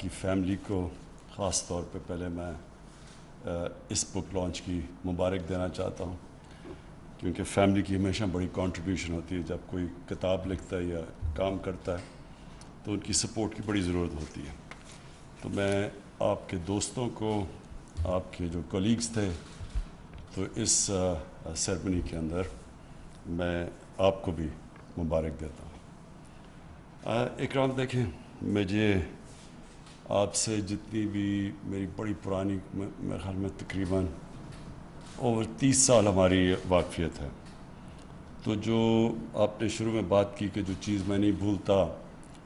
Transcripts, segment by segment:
کی فیملی کو خاص طور پہ پہلے میں اس بک لانچ کی مبارک دینا چاہتا ہوں، کیونکہ فیملی کی ہمیشہ بڑی کنٹریبیوشن ہوتی ہے. جب کوئی کتاب لکھتا ہے یا کام کرتا ہے تو ان کی سپورٹ کی بڑی ضرورت ہوتی ہے. تو میں آپ کے دوستوں کو، آپ کے جو کولیگز تھے، تو اس سیرمنی کے اندر میں آپ کو بھی مبارک دیتا ہوں. اکرام، دیکھیں، مجھے آپ سے جتنی بھی میری بڑی پرانی، میرے خیال میں تقریباً اوور 30 سال ہماری واقفیت ہے. تو جو آپ نے شروع میں بات کی کہ جو چیز میں نہیں بھولتا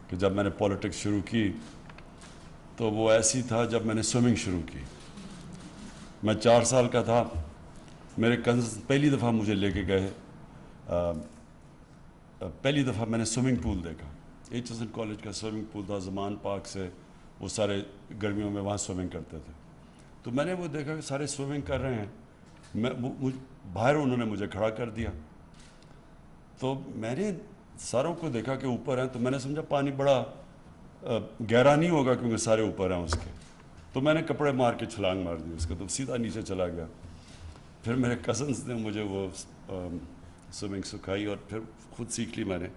کہ جب میں نے پولیٹکس شروع کی تو وہ ایسی تھا جب میں نے سوئمنگ شروع کی. میں 4 سال کا تھا، میرے کزنز پہلی دفعہ مجھے لے کے گئے. پہلی دفعہ میں نے سوئمنگ پول دیکھا. ایچ ایس این کالج کا سوئمنگ پول تھا زمان پارک سے، وہ سارے گرمیوں میں وہاں سوئمنگ کرتے تھے. تو میں نے وہ دیکھا کہ سارے سوئمنگ کر رہے ہیں، باہر انہوں نے مجھے کھڑا کر دیا. تو میں نے ساروں کو دیکھا کہ اوپر ہیں، تو میں نے سمجھا پانی بڑا گہرا نہیں ہوگا کیونکہ سارے اوپر ہیں اس کے. تو میں نے کپڑے مار کے چھلانگ مار دی اس کو، تو سیدھا نیچے چلا گیا. پھر میرے کزنز نے مجھے وہ سوئمنگ سکھائی اور پھر خود سیکھ لی میں نے.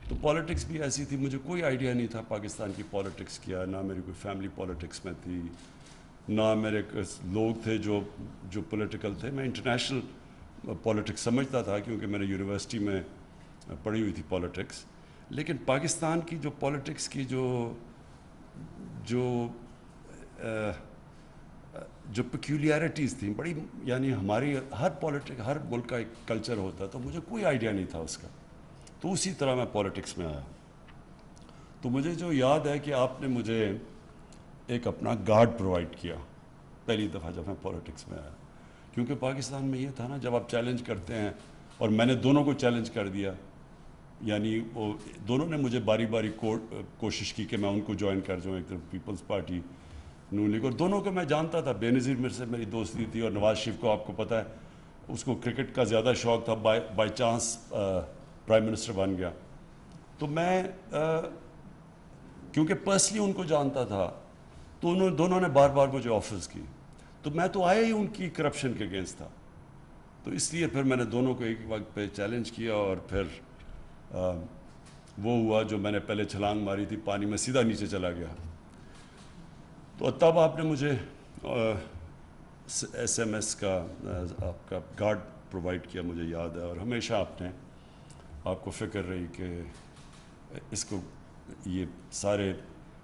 تو پالیٹکس بھی ایسی تھی، مجھے کوئی آئیڈیا نہیں تھا پاکستان کی پالیٹکس کیا، نہ میری کوئی فیملی پالیٹکس میں تھی، نہ میرے لوگ تھے جو پولیٹیکل تھے. میں انٹرنیشنل پالیٹکس سمجھتا تھا کیونکہ میں نے یونیورسٹی میں پڑھی ہوئی تھی پالیٹکس. لیکن پاکستان کی جو پالیٹکس کی جو پیکیولیرٹیز تھیں بڑی، یعنی ہماری ہر ملک کا ایک کلچر ہوتا ہے، تو مجھے کوئی آئیڈیا نہیں تھا اس کا. تو اسی طرح میں پالیٹکس میں آیا. تو مجھے جو یاد ہے کہ آپ نے مجھے ایک اپنا گارڈ پرووائڈ کیا پہلی دفعہ جب میں پالیٹکس میں آیا. کیونکہ پاکستان میں یہ تھا نا، جب آپ چیلنج کرتے ہیں، اور میں نے دونوں کو چیلنج کر دیا، یعنی وہ دونوں نے مجھے باری باری کوشش کی کہ میں ان کو جوائن کر جاؤں، ایک طرف پیپلز پارٹی، نون لیگ، اور دونوں کو میں جانتا تھا. بے نظیر میرے سے میری دوستی تھی، اور نواز شریف کو آپ کو پتہ ہے اس کو کرکٹ کا زیادہ شوق تھا، بائی چانس پرائم منسٹر بن گیا. تو میں کیونکہ پرسنلی ان کو جانتا تھا، تو دونوں نے بار بار مجھے آفرز کی. تو میں تو آیا ہی ان کی کرپشن کے اگینسٹ تھا. تو اس لیے پھر میں نے دونوں کو ایک وقت پہ چیلنج کیا، اور پھر وہ ہوا جو میں نے پہلے چھلانگ ماری تھی پانی میں، سیدھا نیچے چلا گیا. تو تب آپ نے مجھے ایس ایم ایس کا آپ کا گارڈ پرووائڈ کیا، مجھے یاد ہے. اور ہمیشہ آپ کو فکر رہی کہ اس کو، یہ سارے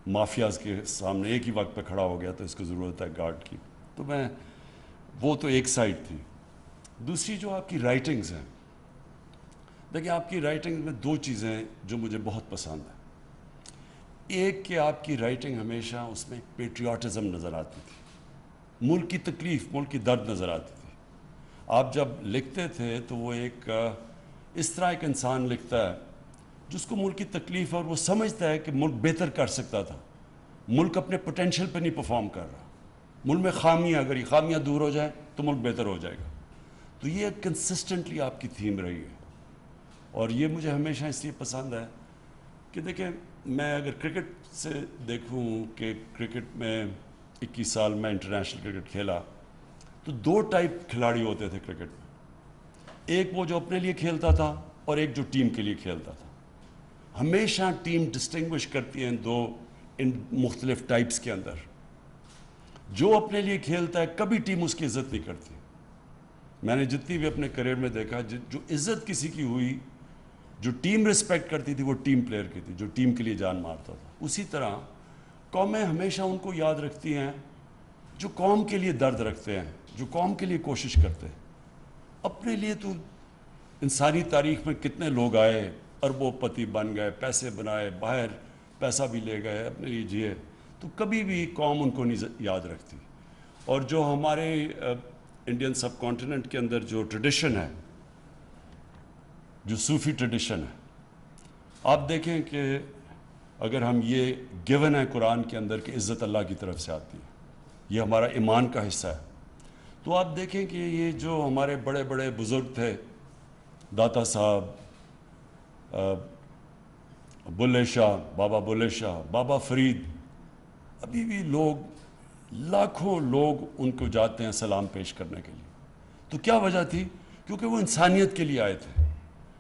مافیاز کے سامنے ایک ہی وقت پہ کھڑا ہو گیا تو اس کو ضرورت ہے گارڈ کی. تو وہ تو ایک سائڈ تھی. دوسری جو آپ کی رائٹنگز ہیں، دیکھیں آپ کی رائٹنگ میں 2 چیزیں جو مجھے بہت پسند ہیں. ایک کہ آپ کی رائٹنگ ہمیشہ اس میں پیٹریاٹزم نظر آتی تھی، ملک کی تکلیف، ملک کی درد نظر آتی تھی. آپ جب لکھتے تھے تو وہ اس طرح ایک انسان لکھتا ہے جس کو ملک کی تکلیف ہے، اور وہ سمجھتا ہے کہ ملک بہتر کر سکتا تھا، ملک اپنے پوٹینشیل پہ نہیں پرفارم کر رہا، ملک میں خامیاں، اگر یہ خامیاں دور ہو جائیں تو ملک بہتر ہو جائے گا. تو یہ کنسسٹنٹلی آپ کی تھیم رہی ہے. اور یہ مجھے ہمیشہ اس لیے پسند ہے کہ دیکھیں، میں اگر کرکٹ سے دیکھوں کہ کرکٹ میں 21 سال میں انٹرنیشنل کرکٹ کھیلا، تو 2 ٹائپ کھلاڑی ہوتے تھے کرکٹ میں. ایک وہ جو اپنے لیے کھیلتا تھا، اور ایک جو ٹیم کے لیے کھیلتا تھا. ہمیشہ ٹیم ڈسٹنگوش کرتی ہیں ان مختلف ٹائپس کے اندر. جو اپنے لیے کھیلتا ہے کبھی ٹیم اس کی عزت نہیں کرتی. میں نے جتنی بھی اپنے کریئر میں دیکھا، جو عزت کسی کی ہوئی، جو ٹیم رسپیکٹ کرتی تھی، وہ ٹیم پلیئر کی تھی جو ٹیم کے لیے جان مارتا تھا. اسی طرح قومیں ہمیشہ ان کو یاد رکھتی ہیں جو قوم کے لیے درد رکھتے ہیں، جو قوم کے لیے کوشش کرتے ہیں. اپنے لیے تو انسانی تاریخ میں کتنے لوگ آئے، اربوں پتی بن گئے، پیسے بنائے، باہر پیسہ بھی لے گئے، اپنے لیے جیے، تو کبھی بھی قوم ان کو نہیں یاد رکھتی. اور جو ہمارے انڈین سب کانٹیننٹ کے اندر جو ٹریڈیشن ہے، جو صوفی ٹریڈیشن ہے، آپ دیکھیں کہ اگر ہم یہ گیون ہے قرآن کے اندر کہ عزت اللہ کی طرف سے آتی ہے، یہ ہمارا ایمان کا حصہ ہے. تو آپ دیکھیں کہ یہ جو ہمارے بڑے بڑے بزرگ تھے، داتا صاحب، بلے شاہ، بابا بلے شاہ، بابا فرید، ابھی بھی لاکھوں لوگ ان کو جاتے ہیں سلام پیش کرنے کے لیے. تو کیا وجہ تھی؟ کیونکہ وہ انسانیت کے لیے آئے تھے.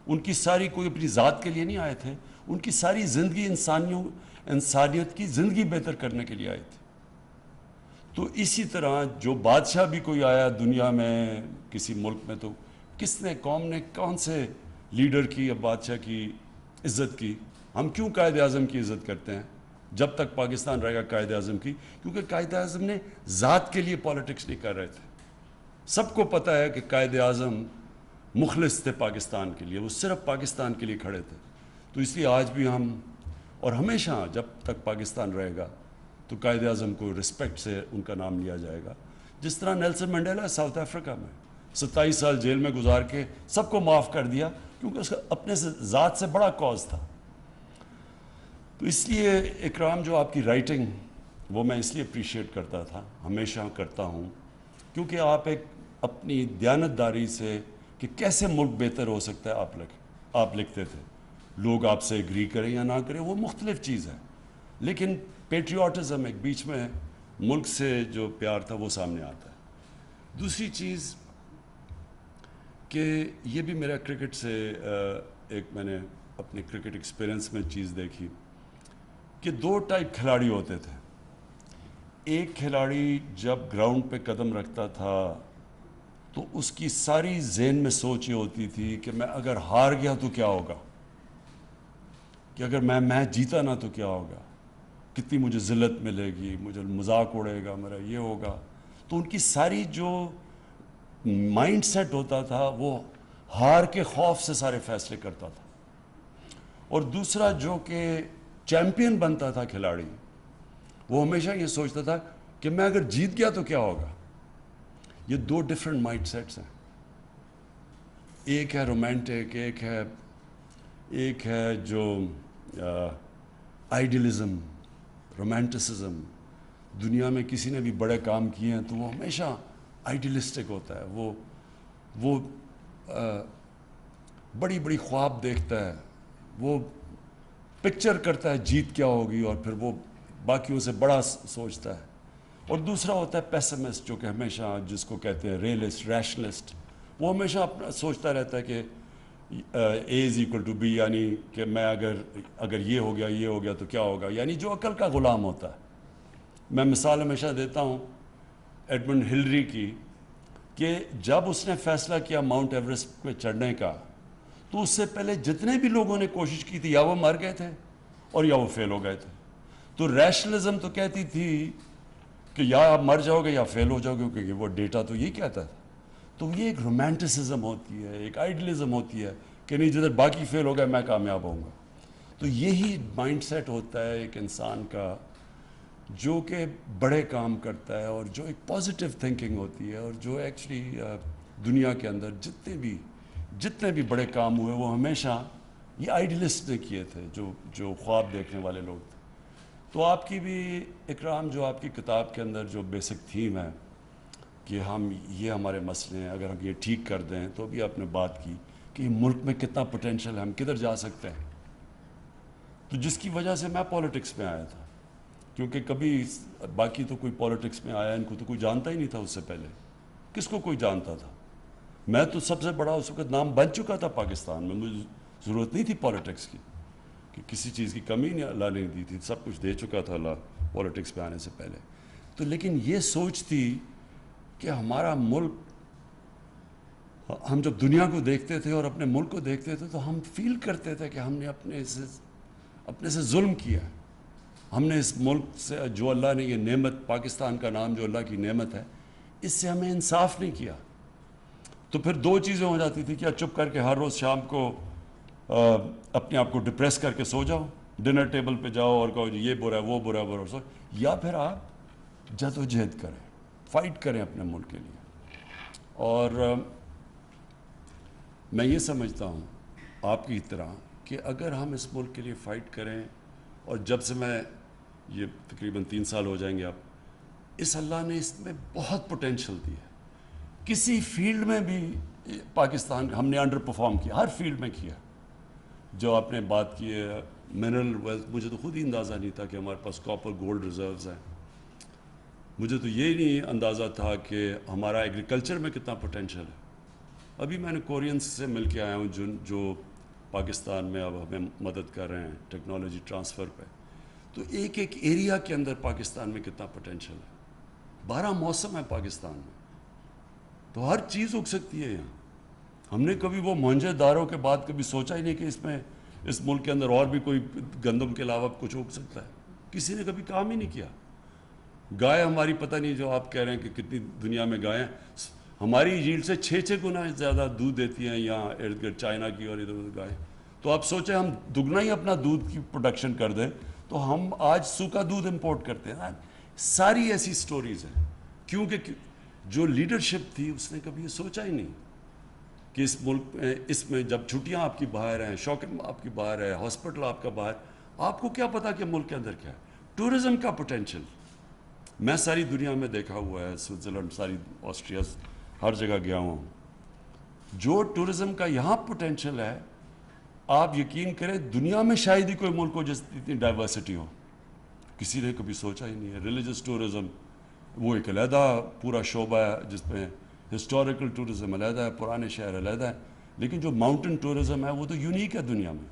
ان کی ساری، کوئی اپنی ذات کے لیے نہیں آئے تھے، ان کی ساری زندگی انسانیت کی زندگی بہتر کرنے کے لیے آئے تھے. تو اسی طرح جو بادشاہ بھی کوئی آیا دنیا میں کسی ملک میں، تو کس نے، قوم نے کون سے لیڈر کی یا بادشاہ کی عزت کی؟ ہم کیوں قائد اعظم کی عزت کرتے ہیں جب تک پاکستان رہے گا قائد اعظم کی؟ کیونکہ قائد اعظم نے ذات کے لیے پالیٹکس نہیں کر رہے تھے. سب کو پتہ ہے کہ قائد اعظم مخلص تھے پاکستان کے لیے، وہ صرف پاکستان کے لیے کھڑے تھے. تو اس لیے آج بھی ہم، اور ہمیشہ جب تک پاکستان رہے گا، تو قائد اعظم کو رسپیکٹ سے ان کا نام لیا جائے گا. جس طرح نیلسن منڈیلا ساؤتھ افریقہ میں 27 سال جیل میں گزار کے سب کو معاف کر دیا، کیونکہ اس کا اپنے سے ذات سے بڑا کاز تھا. تو اس لیے اکرام، جو آپ کی رائٹنگ، وہ میں اس لیے اپریشیٹ کرتا تھا، ہمیشہ کرتا ہوں، کیونکہ آپ ایک اپنی دیانتداری سے کہ کیسے ملک بہتر ہو سکتا ہے آپ لکھتے تھے. لوگ آپ سے ایگری کریں یا نہ کریں وہ مختلف چیز ہے، لیکن پیٹریوٹزم، ایک بیچ میں ملک سے جو پیار تھا وہ سامنے آتا ہے. دوسری چیز کہ یہ بھی میرا کرکٹ سے ایک، میں نے اپنے کرکٹ ایکسپیرئنس میں چیز دیکھی کہ 2 ٹائپ کھلاڑی ہوتے تھے. ایک کھلاڑی جب گراؤنڈ پہ قدم رکھتا تھا تو اس کی ساری ذہن میں سوچ یہ ہوتی تھی کہ میں اگر ہار گیا تو کیا ہوگا، کہ اگر میں میچ جیتا نہ تو کیا ہوگا، کتنی مجھے ذلت ملے گی، مجھے مذاق اڑے گا، میرا یہ ہوگا. تو ان کی ساری جو مائنڈ سیٹ ہوتا تھا وہ ہار کے خوف سے سارے فیصلے کرتا تھا. اور دوسرا جو کہ چیمپئن بنتا تھا کھلاڑی، وہ ہمیشہ یہ سوچتا تھا کہ میں اگر جیت گیا تو کیا ہوگا. یہ 2 ڈفرینٹ مائنڈ سیٹس ہیں. ایک ہے رومانٹک، ایک ہے جو آئیڈیلزم، رومانٹسزم. دنیا میں کسی نے بھی بڑے کام کیے ہیں تو وہ ہمیشہ آئیڈیلسٹک ہوتا ہے. وہ بڑی بڑی خواب دیکھتا ہے، وہ پکچر کرتا ہے جیت کیا ہوگی، اور پھر وہ باقیوں سے بڑا سوچتا ہے. اور دوسرا ہوتا ہے پیسمسٹ، جو کہ ہمیشہ، جس کو کہتے ہیں ریئلسٹ، ریشنلسٹ. وہ ہمیشہ اپنا سوچتا رہتا ہے کہ اے از ایکول ٹو بی، یعنی کہ میں اگر یہ ہو گیا تو کیا ہوگا، یعنی جو عقل کا غلام ہوتا ہے. میں مثال ہمیشہ دیتا ہوں ایڈمنڈ ہلری کی، کہ جب اس نے فیصلہ کیا ماؤنٹ ایوریسٹ پہ چڑھنے کا، تو اس سے پہلے جتنے بھی لوگوں نے کوشش کی تھی یا وہ مر گئے تھے اور یا وہ فیل ہو گئے تھے. تو ریشنلزم تو کہتی تھی کہ یا آپ مر جاؤ گے یا فیل ہو جاؤ گے، کیونکہ وہ ڈیٹا تو یہی کہتا تھا. تو یہ ایک رومانٹسزم ہوتی ہے، ایک آئیڈیلزم ہوتی ہے کہ نہیں، جدھر باقی فیل ہو گئے میں کامیاب ہوں گا. تو یہی مائنڈ سیٹ ہوتا ہے ایک انسان کا جو کہ بڑے کام کرتا ہے، اور جو ایک پازیٹیو تھنکنگ ہوتی ہے، اور جو ایکچولی دنیا کے اندر جتنے بھی بڑے کام ہوئے وہ ہمیشہ یہ آئیڈیلسٹ نے کیے تھے، جو خواب دیکھنے والے لوگ تھے. تو آپ کی بھی اکرام، جو آپ کی کتاب کے اندر جو بیسک تھیم ہے کہ یہ ہمارے مسئلے ہیں، اگر ہم یہ ٹھیک کر دیں، تو بھی آپ نے بات کی کہ یہ ملک میں کتنا پوٹینشل ہے، ہم کدھر جا سکتے ہیں. تو جس کی وجہ سے میں پالیٹکس میں آیا تھا، کیونکہ کبھی باقی تو کوئی پالیٹکس میں آیا، ان کو تو کوئی جانتا ہی نہیں تھا. اس سے پہلے کس کو کوئی جانتا تھا؟ میں تو سب سے بڑا اس وقت نام بن چکا تھا پاکستان میں. مجھے ضرورت نہیں تھی پالیٹکس کی، کہ کسی چیز کی کمی نہیں اللہ نے دی تھی، سب کچھ دے چکا تھا اللہ پالیٹکس پہ آنے سے پہلے. تو لیکن یہ سوچ تھی کہ ہمارا ملک، ہم جب دنیا کو دیکھتے تھے اور اپنے ملک کو دیکھتے تھے تو ہم فیل کرتے تھے کہ ہم نے اپنے سے ظلم کیا. ہم نے اس ملک سے، جو اللہ نے یہ نعمت، پاکستان کا نام جو اللہ کی نعمت ہے، اس سے ہمیں انصاف نہیں کیا. تو پھر 2 چیزیں ہو جاتی تھی، کیا چپ کر کے ہر روز شام کو اپنے آپ کو ڈپریس کر کے سو جاؤ، ڈنر ٹیبل پہ جاؤ اور کہو جی یہ برا ہے، وہ برا ہے، سو، یا پھر آپ جدوجہد کریں، فائٹ کریں اپنے ملک کے لیے. اور میں یہ سمجھتا ہوں آپ کی طرح کہ اگر ہم اس ملک کے لیے فائٹ کریں، اور جب سے میں، یہ تقریباً 3 سال ہو جائیں گے اب، اللہ نے اس میں بہت پوٹینشل دی ہے. کسی فیلڈ میں بھی پاکستان ہم نے انڈر پرفارم کیا، ہر فیلڈ میں کیا. جو آپ نے بات کی ہے منرل ویلتھ مجھے تو خود ہی اندازہ نہیں تھا کہ ہمارے پاس کاپر گولڈ ریزروز ہیں. مجھے تو یہ نہیں اندازہ تھا کہ ہمارا ایگریکلچر میں کتنا پوٹینشیل ہے. ابھی میں نے کورینس سے مل کے آیا ہوں جو پاکستان میں اب ہمیں مدد کر رہے ہیں ٹیکنالوجی ٹرانسفر پہ. تو ایک ایک ایریا کے اندر پاکستان میں کتنا پوٹینشیل ہے. 12 موسم ہے پاکستان میں, تو ہر چیز اگ سکتی ہے یہاں. ہم نے کبھی وہ موہنجو دارو کے بعد کبھی سوچا ہی نہیں کہ اس ملک کے اندر اور بھی کوئی گندم کے علاوہ کچھ اگ سکتا ہے. کسی نے کبھی کام ہی نہیں کیا. گائے ہماری پتہ نہیں, جو آپ کہہ رہے ہیں کہ کتنی دنیا میں گائیں, ہماری ییلڈ سے 6 گنا زیادہ دودھ دیتی ہیں یہاں ارد گرد چائنا کی اور ادھر ادھر گائیں. تو آپ سوچیں ہم دگنا ہی اپنا دودھ کی پروڈکشن کر دیں تو ہم آج سوکھا دودھ امپورٹ کرتے ہیں. ساری ایسی سٹوریز ہیں کیونکہ جو لیڈرشپ تھی اس نے کبھی یہ سوچا ہی نہیں کہ اس ملک میں, اس میں جب چھٹیاں آپ کی باہر ہیں, شاپنگ آپ کی باہر ہے, ہاسپٹل آپ کا باہر, آپ کو کیا پتا کہ ملک کے اندر کیا ہے. ٹورزم کا پوٹینشیل میں ساری دنیا میں دیکھا ہوا ہے, سوئٹزرلینڈ, ساری آسٹریا, ہر جگہ گیا ہوں. جو ٹورزم کا یہاں پوٹینشیل ہے, آپ یقین کریں دنیا میں شاید ہی کوئی ملک ہو جس اتنی ڈائیورسٹی ہو. کسی نے کبھی سوچا ہی نہیں ہے. ریلیجس ٹورزم وہ ایک علیحدہ پورا شعبہ ہے جس میں ہسٹوریکل ٹورزم علیحدہ ہے, پرانے شہر علیحدہ ہے, لیکن جو ماؤنٹین ٹورزم ہے وہ تو یونیک ہے دنیا میں.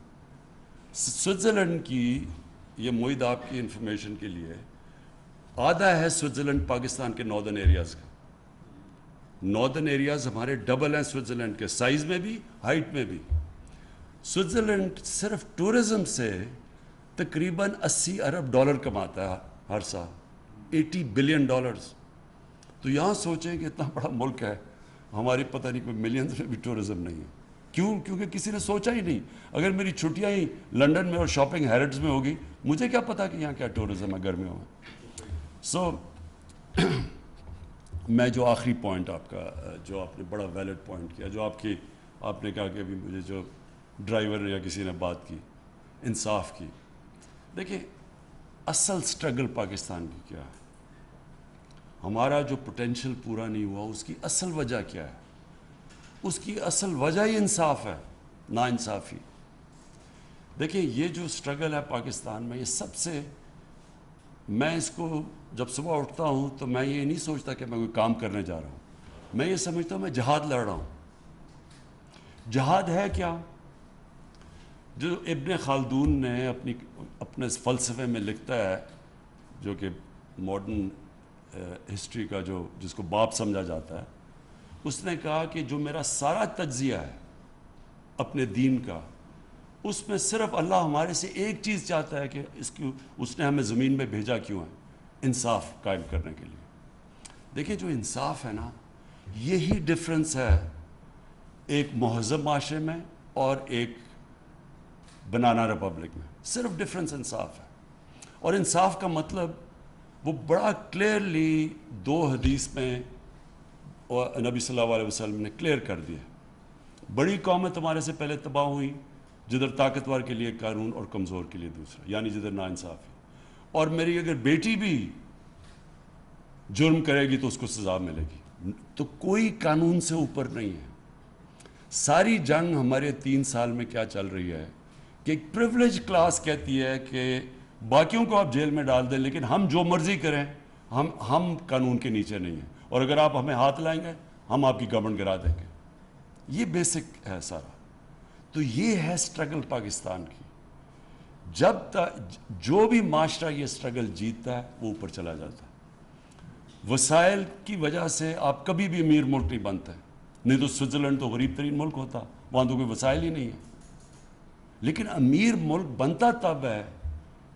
سوئٹزرلینڈ کی, یہ معید آپ کی انفارمیشن کے لیے, آدھا ہے سوئٹزرلینڈ پاکستان کے ناردرن ایریاز کا. ناردرن ایریاز ہمارے ڈبل ہیں سوئٹزرلینڈ کے, سائز میں بھی, ہائٹ میں بھی. سوئٹزرلینڈ صرف ٹورزم سے تقریباً $80 ارب کماتا ہے ہر سال, $80 بلین. تو یہاں سوچیں کہ اتنا بڑا ملک ہے, ہماری پتہ نہیں کوئی ملینز میں بھی ٹورزم نہیں ہے. کیوں؟ کیونکہ کسی نے سوچا ہی نہیں. اگر میری چھٹیاں ہی لنڈن میں اور شاپنگ ہیرڈز میں ہوگی, مجھے کیا پتا کہ یہاں کیا ٹورزم ہے گرمیوں میں. سو میں جو آخری پوائنٹ آپ کا, جو آپ نے بڑا ویلڈ پوائنٹ کیا, جو آپ نے کہا کہ ابھی مجھے جو ڈرائیور یا کسی نے بات کی انصاف کی. دیکھیں اصل سٹرگل پاکستان کی کیا ہے, ہمارا جو پوٹینشیل پورا نہیں ہوا اس کی اصل وجہ کیا ہے. اس کی اصل وجہ ہی انصاف ہے, نا انصافی. دیکھیں یہ جو سٹرگل ہے پاکستان میں, یہ سب سے, میں اس کو جب صبح اٹھتا ہوں تو میں یہ نہیں سوچتا کہ میں کوئی کام کرنے جا رہا ہوں, میں یہ سمجھتا ہوں میں جہاد لڑ رہا ہوں. جہاد ہے کیا؟ جو ابن خلدون نے اپنے فلسفے میں لکھتا ہے, جو کہ ماڈرن ہسٹری کا جس کو باپ سمجھا جاتا ہے, اس نے کہا کہ جو میرا سارا تجزیہ ہے اپنے دین کا, اس میں صرف اللہ ہمارے سے ایک چیز چاہتا ہے کہ اس نے ہمیں زمین میں بھیجا کیوں ہے, انصاف قائم کرنے کے لیے. دیکھیں جو انصاف ہے نا, یہی ڈفرنس ہے ایک مہذب معاشرے میں اور ایک بنانا ریپبلک میں. صرف ڈفرنس انصاف ہے. اور انصاف کا مطلب وہ بڑا کلیئرلی 2 حدیث میں نبی صلی اللہ علیہ وسلم نے کلیئر کر دیا. بڑی قومیں تمہارے سے پہلے تباہ ہوئیں, جدھر طاقتور کے لیے قانون اور کمزور کے لیے دوسرا, یعنی جدھر ناانصافی. اور میری اگر بیٹی بھی جرم کرے گی تو اس کو سزا ملے گی. تو کوئی قانون سے اوپر نہیں ہے. ساری جنگ ہمارے 3 سال میں کیا چل رہی ہے کہ ایک پریولیج کلاس کہتی ہے کہ باقیوں کو آپ جیل میں ڈال دیں لیکن ہم جو مرضی کریں, ہم قانون کے نیچے نہیں ہیں, اور اگر آپ ہمیں ہاتھ لائیں گے ہم آپ کی گورنمنٹ گرا دیں گے. یہ بیسک ہے سارا. تو یہ ہے سٹرگل پاکستان کی. جب تک جو بھی معاشرہ یہ سٹرگل جیتتا ہے وہ اوپر چلا جاتا ہے. وسائل کی وجہ سے آپ کبھی بھی امیر ملک نہیں بنتے, نہیں تو سوئٹزرلینڈ تو غریب ترین ملک ہوتا, وہاں تو کوئی وسائل ہی نہیں ہے. لیکن امیر ملک بنتا تب ہے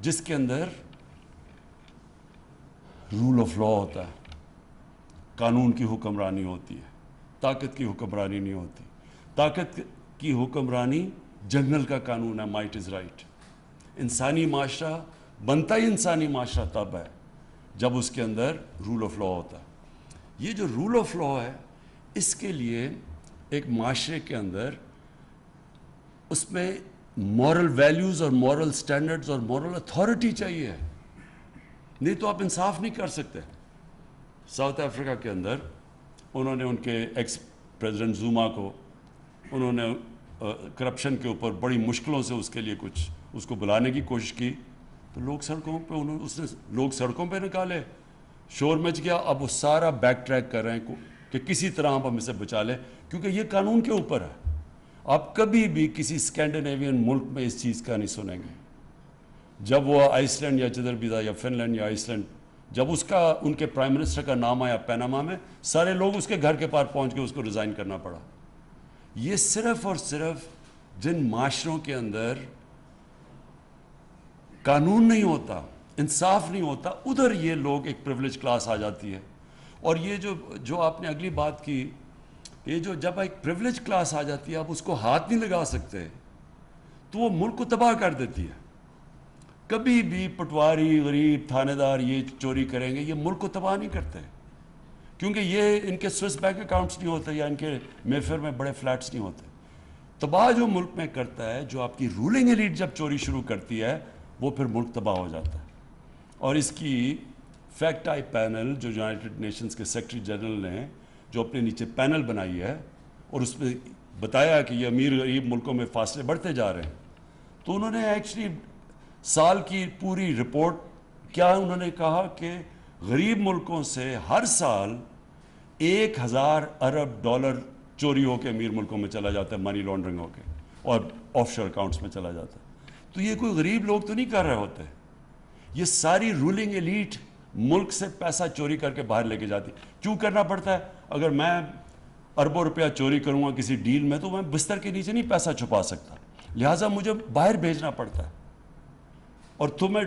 جس کے اندر رول آف لا ہوتا ہے, قانون کی حکمرانی ہوتی ہے, طاقت کی حکمرانی نہیں ہوتی. طاقت کی حکمرانی جنگل کا قانون ہے, مائٹ از رائٹ. انسانی معاشرہ بنتا ہی انسانی معاشرہ تب ہے جب اس کے اندر رول آف لا ہوتا ہے. یہ جو رول آف لا ہے, اس کے لیے ایک معاشرے کے اندر اس میں مورل ویلیوز اور مورل سٹینڈرڈز اور مورل اتھارٹی چاہیے, نہیں تو آپ انصاف نہیں کر سکتے. ساؤتھ افریقہ کے اندر انہوں نے ان کے ایکس پریزیڈنٹ زوما کو, انہوں نے کرپشن کے اوپر بڑی مشکلوں سے اس کے لیے کچھ اس کو بلانے کی کوشش کی تو لوگ سڑکوں پہ لوگ سڑکوں پہ نکالے, شور مچ گیا. اب وہ سارا بیک ٹریک کر رہے ہیں کہ کسی طرح ہم اسے بچا لیں, کیونکہ یہ قانون کے اوپر ہے. آپ کبھی بھی کسی اسکینڈینیوین ملک میں اس چیز کا نہیں سنیں گے. جب وہ آئس لینڈ یا جدر بیدا یا فن لینڈ یا آئس لینڈ, جب ان کے پرائم منسٹر کا نام آیا پیناما میں, سارے لوگ اس کے گھر کے پاس پہنچ کے اس کو ریزائن کرنا پڑا. یہ صرف اور صرف جن معاشروں کے اندر قانون نہیں ہوتا, انصاف نہیں ہوتا, ادھر یہ لوگ ایک پریولیج کلاس آ جاتی ہے. اور یہ جو آپ نے اگلی بات کی, یہ جب ایک پریولیج کلاس آ جاتی ہے, آپ اس کو ہاتھ نہیں لگا سکتے, تو وہ ملک کو تباہ کر دیتی ہے. کبھی بھی پٹواری, غریب, تھانے دار یہ چوری کریں گے, یہ ملک کو تباہ نہیں کرتے, کیونکہ یہ ان کے سوئس بینک اکاؤنٹس نہیں ہوتے یا ان کے میفر میں بڑے فلیٹس نہیں ہوتے. تباہ جو ملک میں کرتا ہے, جو آپ کی رولنگ ایلیٹ جب چوری شروع کرتی ہے, وہ پھر ملک تباہ ہو جاتا ہے. اور اس کی فیکٹ آئی پینل جو یونائٹڈ نیشنز کے سیکرٹری جنرل نے جو اپنے نیچے پینل بنائی ہے, اور اس میں بتایا کہ یہ امیر غریب ملکوں میں فاصلے بڑھتے جا رہے ہیں, تو انہوں نے ایکچولی سال کی پوری رپورٹ کیا انہوں نے کہا کہ غریب ملکوں سے ہر سال 1000 ارب ڈالر چوری ہو کے امیر ملکوں میں چلا جاتا ہے, منی لانڈرنگ ہو کے, اور آف شور اکاؤنٹس میں چلا جاتا ہے. تو یہ کوئی غریب لوگ تو نہیں کر رہے ہوتے, یہ ساری رولنگ ایلیٹ ملک سے پیسہ چوری کر کے باہر لے کے جاتی. کیوں کرنا پڑتا ہے؟ اگر میں اربوں روپیہ چوری کروں گا کسی ڈیل میں, تو میں بستر کے نیچے نہیں پیسہ چھپا سکتا, لہٰذا مجھے باہر بھیجنا پڑتا ہے. اور تو میں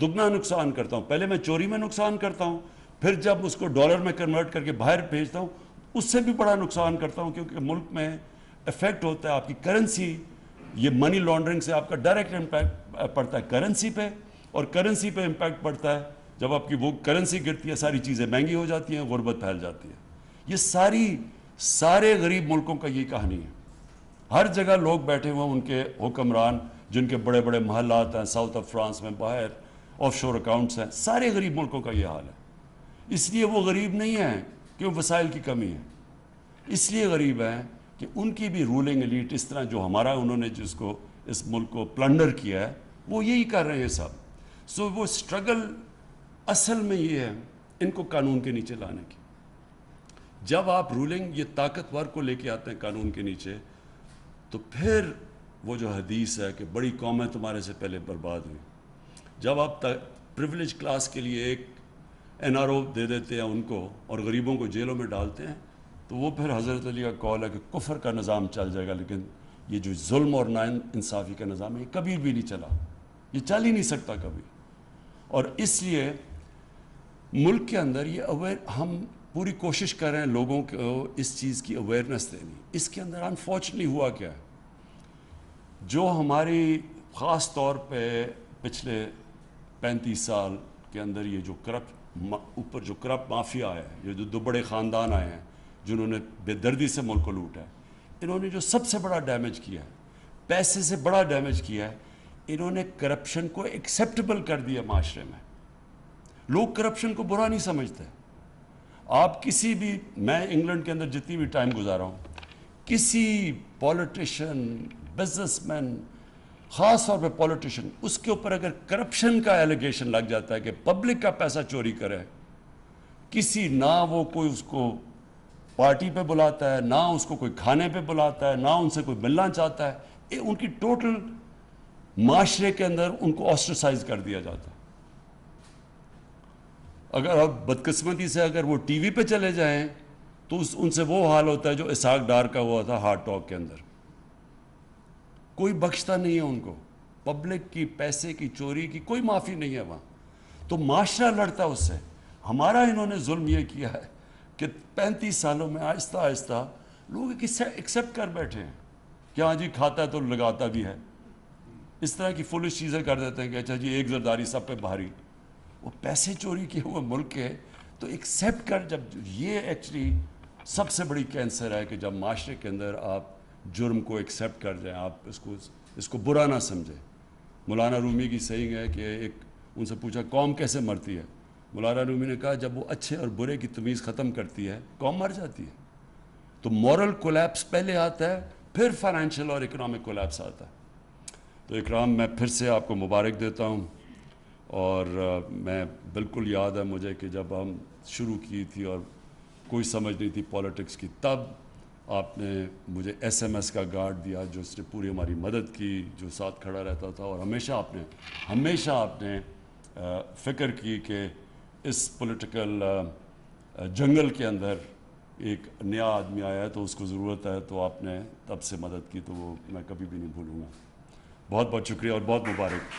دگنا نقصان کرتا ہوں. پہلے میں چوری میں نقصان کرتا ہوں, پھر جب اس کو ڈالر میں کنورٹ کر کے باہر بھیجتا ہوں, اس سے بھی بڑا نقصان کرتا ہوں, کیونکہ ملک میں افیکٹ ہوتا ہے آپ کی کرنسی. یہ منی لانڈرنگ سے آپ کا ڈائریکٹ امپیکٹ پڑتا ہے کرنسی پہ, اور کرنسی پہ امپیکٹ پڑتا ہے جب آپ کی وہ کرنسی گرتی ہے, ساری چیزیں مہنگی ہو جاتی ہیں, غربت پھیل جاتی ہے. یہ سارے غریب ملکوں کا یہ کہانی ہے. ہر جگہ لوگ بیٹھے ہوئے ہیں, ان کے حکمران جن کے بڑے بڑے محلات ہیں ساؤتھ آف فرانس میں, باہر آف شور اکاؤنٹس ہیں, سارے غریب ملکوں کا یہ حال ہے. اس لیے وہ غریب نہیں ہیں کہ وسائل کی کمی ہے, اس لیے غریب ہیں کہ ان کی بھی رولنگ ایلیٹ اس طرح جو ہمارا انہوں نے جس کو اس ملک کو پلنڈر کیا ہے, وہ یہی کر رہے ہیں سب. سو وہ اسٹرگل اصل میں یہ ہے ان کو قانون کے نیچے لانے کی. جب آپ رولنگ یہ طاقتور کو لے کے آتے ہیں قانون کے نیچے, تو پھر وہ جو حدیث ہے کہ بڑی قومیں تمہارے سے پہلے برباد ہوئی. جب آپ پریولیج کلاس کے لیے ایک NRO دے دیتے ہیں ان کو, اور غریبوں کو جیلوں میں ڈالتے ہیں, تو وہ پھر حضرت علی کا قول ہے کہ کفر کا نظام چل جائے گا, لیکن یہ جو ظلم اور ناانصافی کا نظام ہے یہ کبھی بھی نہیں چلا, یہ چل ہی نہیں سکتا کبھی. اور اس لیے ملک کے اندر یہ ہم پوری کوشش کر رہے ہیں لوگوں کو اس چیز کی اویئرنیس دینی. اس کے اندر انفارچونیٹلی ہوا کیا ہے, جو ہماری خاص طور پہ پچھلے 35 سال کے اندر یہ جو کرپٹ مافیا ہے, یہ جو دو بڑے خاندان آئے ہیں جنہوں نے بے دردی سے ملک کو لوٹا ہے, انہوں نے جو سب سے بڑا ڈیمیج کیا ہے, پیسے سے بڑا ڈیمیج کیا ہے, انہوں نے کرپشن کو ایکسیپٹیبل کر دیا معاشرے میں. لوگ کرپشن کو برا نہیں سمجھتے. آپ کسی بھی, میں انگلینڈ کے اندر جتنی بھی ٹائم گزارا ہوں, کسی پولیٹیشین, بزنس مین, خاص طور پہ پولیٹیشین, اس کے اوپر اگر کرپشن کا ایلیگیشن لگ جاتا ہے کہ پبلک کا پیسہ چوری کرے, کسی نہ وہ کوئی اس کو پارٹی پہ بلاتا ہے, نہ اس کو کوئی کھانے پہ بلاتا ہے, نہ ان سے کوئی ملنا چاہتا ہے, ان کی ٹوٹل معاشرے کے اندر ان کو آسٹرسائز کر دیا جاتا ہے. اگر اب بدقسمتی سے اگر وہ ٹی وی پہ چلے جائیں تو ان سے وہ حال ہوتا ہے جو اسحاق ڈار کا ہوا تھا ہارٹ ٹاک کے اندر. کوئی بخشتا نہیں ہے ان کو, پبلک کی پیسے کی چوری کی کوئی معافی نہیں ہے وہاں. تو معاشرہ لڑتا ہے اس سے. ہمارا انہوں نے ظلم یہ کیا ہے کہ 35 سالوں میں آہستہ آہستہ لوگ ایکسیپٹ کر بیٹھے ہیں کہ ہاں جی کھاتا ہے تو لگاتا بھی ہے. اس طرح کی فولش چیزیں کر دیتے ہیں کہ اچھا جی ایک زرداری سب پہ بھاری. وہ پیسے چوری کیے ہوئے ملک کے, تو ایکسیپٹ کر, جب یہ ایکچولی سب سے بڑی کینسر ہے کہ جب معاشرے کے اندر آپ جرم کو ایکسیپٹ کر جائیں, آپ اس کو برا نہ سمجھیں. مولانا رومی کی سیئنگ ہے کہ ایک ان سے پوچھا قوم کیسے مرتی ہے, مولانا رومی نے کہا جب وہ اچھے اور برے کی تمیز ختم کرتی ہے قوم مر جاتی ہے. تو مورل کولیپس پہلے آتا ہے, پھر فائنینشیل اور اکنامک کولیپس آتا ہے. تو اکرام میں پھر سے آپ کو مبارک دیتا ہوں، اور میں بالکل یاد ہے مجھے کہ جب ہم شروع کی تھی اور کوئی سمجھ نہیں تھی پالیٹکس کی، تب آپ نے مجھے ایس ایم ایس کا گارڈ دیا، جو اس نے پوری ہماری مدد کی، جو ساتھ کھڑا رہتا تھا، اور ہمیشہ آپ نے فکر کی کہ اس پولیٹیکل جنگل کے اندر ایک نیا آدمی آیا ہے تو اس کو ضرورت ہے، تو آپ نے تب سے مدد کی، تو وہ میں کبھی بھی نہیں بھولوں گا۔ بہت بہت شکریہ اور بہت مبارک۔